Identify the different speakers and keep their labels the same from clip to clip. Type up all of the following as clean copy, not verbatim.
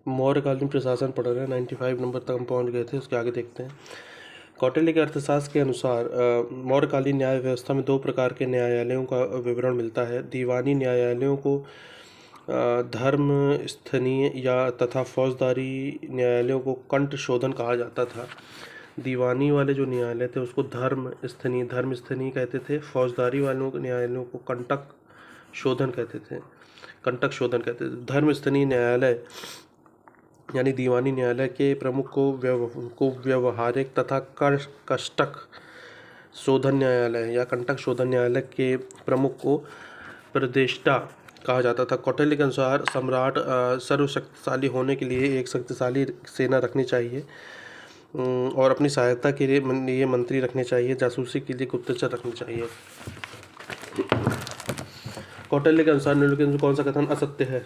Speaker 1: मौर्यकालीन प्रशासन पढ़ रहे हैं। 95 नंबर तक हम पहुंच गए थे, उसके आगे देखते हैं। कौटिल्य के अर्थशास्त्र के अनुसार मौर्यकालीन न्याय व्यवस्था में 2 प्रकार के न्यायालयों का विवरण मिलता है। दीवानी न्यायालयों को धर्म स्थनीय या तथा फौजदारी न्यायालयों को कंठ शोधन कहा जाता था। दीवानी वाले जो न्यायालय थे उसको धर्म स्थनीय कहते थे। फौजदारी वालों के न्यायालयों को कंटक शोधन कहते थे। धर्म स्थनीय न्यायालय यानी दीवानी न्यायालय के प्रमुख को व्यवहारिक तथा कष्टक शोधन न्यायालय या कंटक शोधन न्यायालय के प्रमुख को प्रदेष्टा कहा जाता था। कौटिल्य के अनुसार सम्राट सर्वशक्तिशाली होने के लिए एक शक्तिशाली सेना रखनी चाहिए और अपनी सहायता के लिए मंत्री रखने चाहिए, जासूसी के लिए गुप्तचर रखने चाहिए। कौटिल्य के अनुसार निम्नलिखित में कौन सा कथन असत्य है?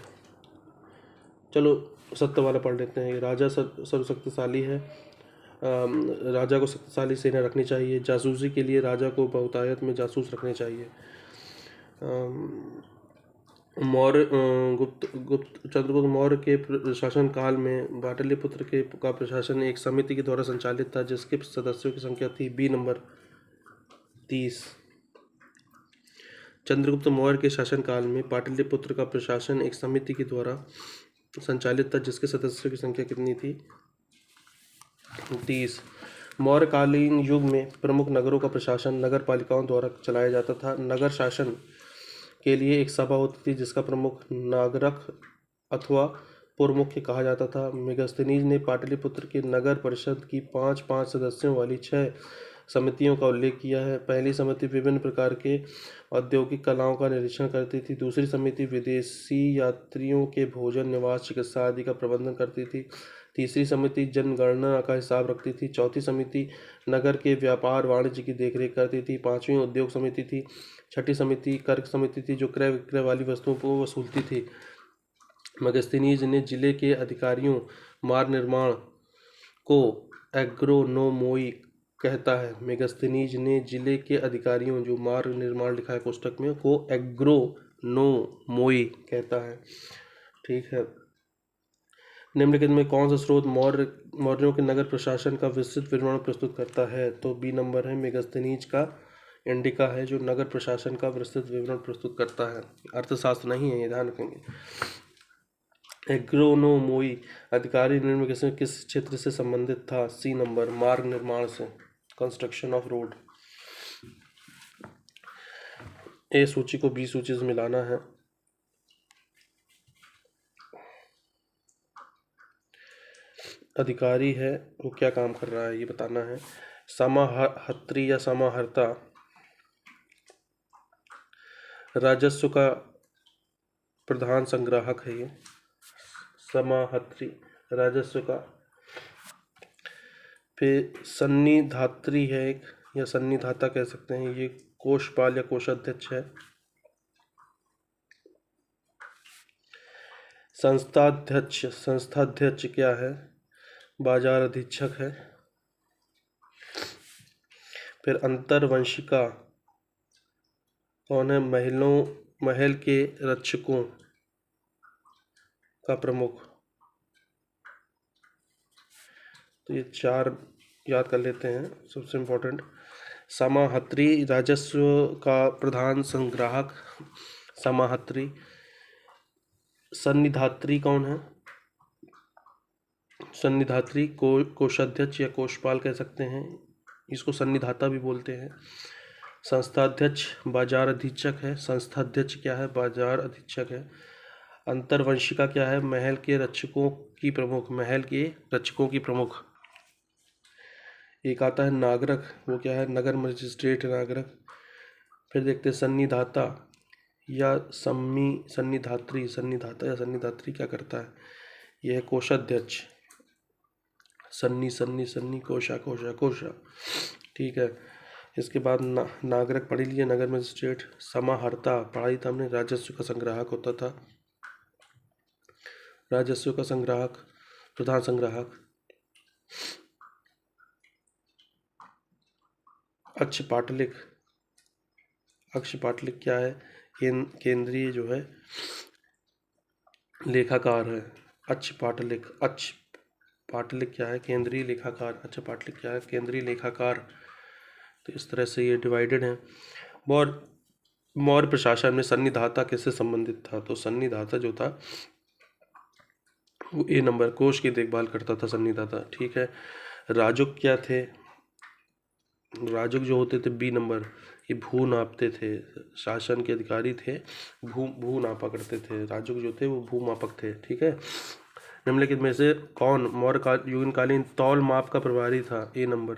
Speaker 1: चलो सत्य वाला पढ़ लेते हैं। राजा सर्वशक्तिशाली है, राजा को शक्तिशाली सेना रखनी चाहिए, जासूसी के लिए राजा को बहुतायत में जासूस रखने चाहिए। चंद्रगुप्त मौर्य के शासन काल में पाटलिपुत्र का प्रशासन एक समिति के द्वारा संचालित था जिसके सदस्यों की संख्या थी बी नंबर 30। चंद्रगुप्त मौर्य के शासनकाल में पाटलिपुत्र का प्रशासन एक समिति के द्वारा संचालित था जिसके सदस्यों की संख्या कितनी थी? 30। मौर्यकालीन युग में प्रमुख नगरों का प्रशासन नगर पालिकाओं द्वारा चलाया जाता था। नगर शासन के लिए एक सभा होती थी जिसका प्रमुख नागरक अथवा पुरमुख्य कहा जाता था। मेगास्थनीज ने पाटलिपुत्र के नगर परिषद की 5-5 सदस्यों वाली 6 समितियों का उल्लेख किया है। पहली समिति विभिन्न प्रकार के औद्योगिक कलाओं का निरीक्षण करती थी। दूसरी समिति विदेशी यात्रियों के भोजन, निवास, चिकित्सा आदि का प्रबंधन करती थी। तीसरी समिति जनगणना का हिसाब रखती थी। चौथी समिति नगर के व्यापार वाणिज्य की देखरेख करती थी। 5वीं उद्योग समिति थी। छठी समिति कर्क समिति थी जो क्रय विक्रय वाली वस्तुओं को वसूलती थी। मेगास्थनीज ने जिले के अधिकारियों मार्ग निर्माण को एग्रोनोमोई कहता है। मेगास्थनीज ने जिले के अधिकारियों, जो मार्ग निर्माण लिखा है कोष्टक में, को एग्रोनोमोई कहता है। ठीक है। निम्नलिखित में कौन सा स्रोत मौर्यों के नगर प्रशासन का विस्तृत विवरण प्रस्तुत करता है? तो बी नंबर है मेगास्थनीज का इंडिका है जो नगर प्रशासन का विस्तृत विवरण प्रस्तुत करता है। अर्थशास्त्र नहीं है, ये ध्यान रखेंगे। एग्रोनोमोई अधिकारी निम्न में किस क्षेत्र से संबंधित था? सी नंबर मार्ग निर्माण से, कंस्ट्रक्शन ऑफ रोड। ए सूची को बी सूची से मिलाना है। अधिकारी है वो क्या काम कर रहा है ये बताना है। समाहर्त्री या समाहर्ता राजस्व का प्रधान संग्राहक है। ये समाहर्त्री राजस्व का। फिर सन्निधात्री है एक, या सन्निधाता कह सकते हैं, ये कोषपाल या कोषाध्यक्ष है। संस्थाध्यक्ष क्या है? बाजार अधीक्षक है। फिर अंतर्वंशिका कौन है? महल के रक्षकों का प्रमुख। तो ये 4 याद कर लेते हैं सबसे इम्पोर्टेंट। समाहर्त्री राजस्व का प्रधान संग्राहक समाहर्त्री। सन्निधात्री कौन है? सन्निधात्री कोषाध्यक्ष या कोषपाल कह सकते हैं, इसको सन्निधाता भी बोलते हैं। संस्थाध्यक्ष बाजार अधीक्षक है। संस्थाध्यक्ष क्या है? बाजार अधीक्षक है। अंतर्वंशिका क्या है? महल के रक्षकों की प्रमुख। एक आता है नागरक, वो क्या है? नगर मजिस्ट्रेट नागरक। फिर देखते हैं सन्निधाता या सन्निधात्री क्या करता है? यह है कोषाध्यक्ष। सन्नी कोषा। ठीक है। इसके बाद नागरिक पढ़ी लिए, नगर मजिस्ट्रेट। समाहर्ता पढ़ाई था हमने, राजस्व का संग्राहक होता था। राजस्व का संग्राहक, प्रधान संग्राहक। अक्षपाटलिक क्या है? केंद्रीय जो है लेखाकार है। अच्छ पाटलिक, अच्छ पाटलिक क्या है? केंद्रीय लेखाकार। अच्छा पाटलिक क्या है? केंद्रीय लेखाकार। तो इस तरह से ये डिवाइडेड है। मौर्य मौर्य प्रशासन में सन्निधाता किससे संबंधित था? तो सन्निधाता जो था वो ए नंबर, कोष की देखभाल करता था सन्निधाता। ठीक है। राजुक क्या थे? राजुक जो होते थे बी नंबर, ये भू नापते थे, शासन के अधिकारी थे, भू नापा करते थे। राजुक जो थे वो भू मापक थे। ठीक है। निम्नलिखित में से कौन मौर्य काल युगकालीन तौल माप का प्रभारी था? ए नंबर,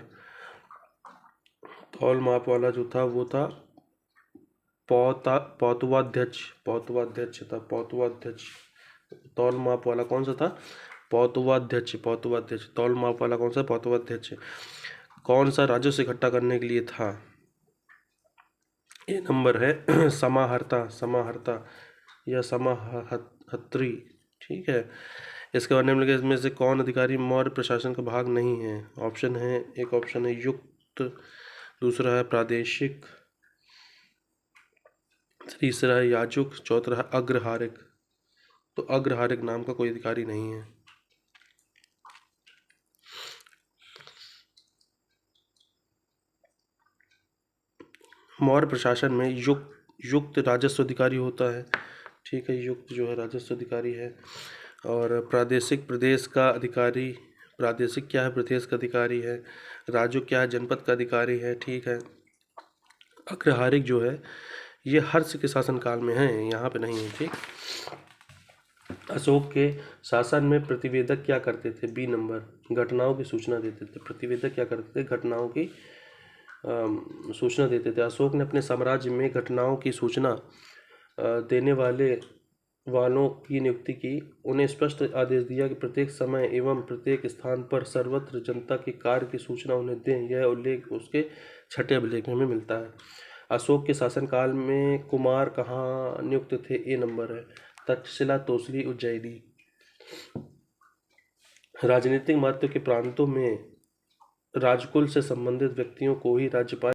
Speaker 1: तौल माप वाला जो था वो था पौतवाध्यक्ष। पौतवाध्यक्ष था, पौतवाध्यक्ष। तौल माप वाला कौन सा था? पौतवाध्यक्ष। पौतवाध्यक्ष तौल माप वाला कौन सा? पौतवाध्यक्ष। कौन सा राजस्व इकट्ठा करने के लिए था? ये नंबर है समाहर्ता। समाहर्ता या समाहर्त्री। ठीक है। इसके बाद निम्नलिखित में से कौन अधिकारी मौर्य प्रशासन का भाग नहीं है? ऑप्शन है, एक ऑप्शन है युक्त, दूसरा है प्रादेशिक, तीसरा है याजुक, चौथा है अग्रहारिक। तो अग्रहारिक नाम का कोई अधिकारी नहीं है। मौर्य प्रशासन में युक्त राजस्व अधिकारी होता है। ठीक है, युक्त जो है राजस्व अधिकारी है। और प्रादेशिक प्रदेश का अधिकारी, प्रादेशिक क्या है? प्रदेश का अधिकारी है। राजुक क्या है? जनपद का अधिकारी है। ठीक है। अग्रहारिक जो है ये हर्ष के शासनकाल में है, यहाँ पे नहीं है। ठीक। अशोक के शासन में प्रतिवेदक क्या करते थे? बी नंबर, घटनाओं की सूचना देते थे। प्रतिवेदक क्या करते थे? घटनाओं की सूचना देते थे। अशोक ने अपने साम्राज्य में घटनाओं की सूचना देने वालों की नियुक्ति की। उन्हें स्पष्ट आदेश दिया कि प्रत्येक समय एवं प्रत्येक स्थान पर सर्वत्र जनता के कार्य की सूचना उन्हें दें। यह उल्लेख उसके 6ठे अभिलेख में मिलता है। अशोक के शासनकाल में कुमार कहाँ नियुक्त थे? ए नंबर है, तक्षशिला, तोसली, उज्जैनी। राजनीतिक महत्व के प्रांतों में राजकुल से संबंधित व्यक्तियों को ही राज्यपाल